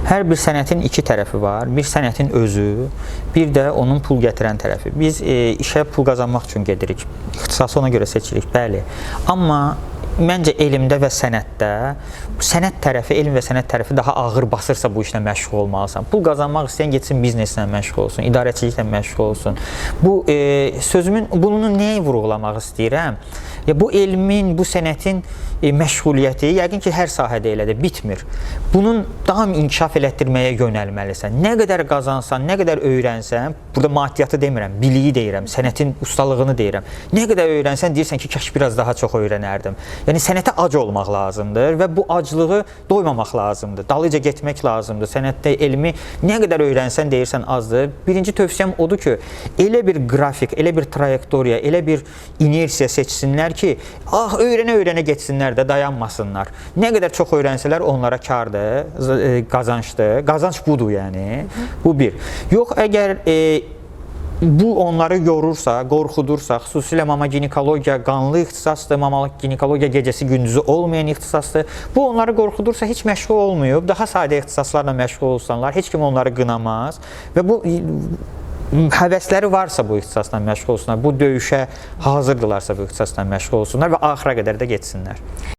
Hər bir sənətin iki tərəfi var. Bir sənətin özü, bir də onun pul gətirən tərəfi. Biz işə pul qazanmaq üçün gedirik. İxtisası ona görə seçirik, bəli. Amma məncə elmdə və sənətdə sənət tərəfi, elm və sənət tərəfi daha ağır basırsa bu işlə məşğul olmalısan. Pul qazanmaq istəyən getsin bizneslə məşğul olsun, idarəçiliklə məşğul olsun. Bu sözümün bunu nəyə vurğulamaq istəyirəm? Bu elmin, bu sənətin məşğuliyyəti yəqin ki, hər sahədə elədir, bitmir. Bunun daim inkişaf elətdirməyə yönəlməlisən. Nə qədər qazansan, nə qədər öyrənsən, burada maddiyyatı demirəm, biliyi deyirəm, sənətin ustalığını deyirəm. Nə qədər öyrənsən, deyirsən ki, kaş biraz daha çox öyrənərdim. Yəni, sənətə ac olmaq lazımdır və bu aclığı doymamaq lazımdır, dalıca getmək lazımdır. Sənətdə elmi nə qədər öyrənsən, deyirsən azdır. Birinci tövsiyəm odur ki, elə bir qrafik, elə bir trayektoriya, elə bir inersiya seçsinlər ki, öyrənə-öyrənə getsinlər də, dayanmasınlar. Nə qədər çox öyrənsələr onlara kardır, qazançdır. Qazanc budur yəni. Bu bir. Yox, əgər bu onları yorursa, qorxudursa, xüsusilə mama ginekologiya qanlı ixtisasdır, mama ginekologiya gecəsi gündüzü olmayan ixtisasdır. Bu onları qorxudursa heç məşğul olmayıb, daha sadə ixtisaslarla məşğul olsanlar, heç kim onları qınamaz və bu həvəsləri varsa bu ixtisasla məşğul olsunlar, bu döyüşə hazırdırlarsa bu ixtisasla məşğul olsunlar və axıra qədər də getsinlər.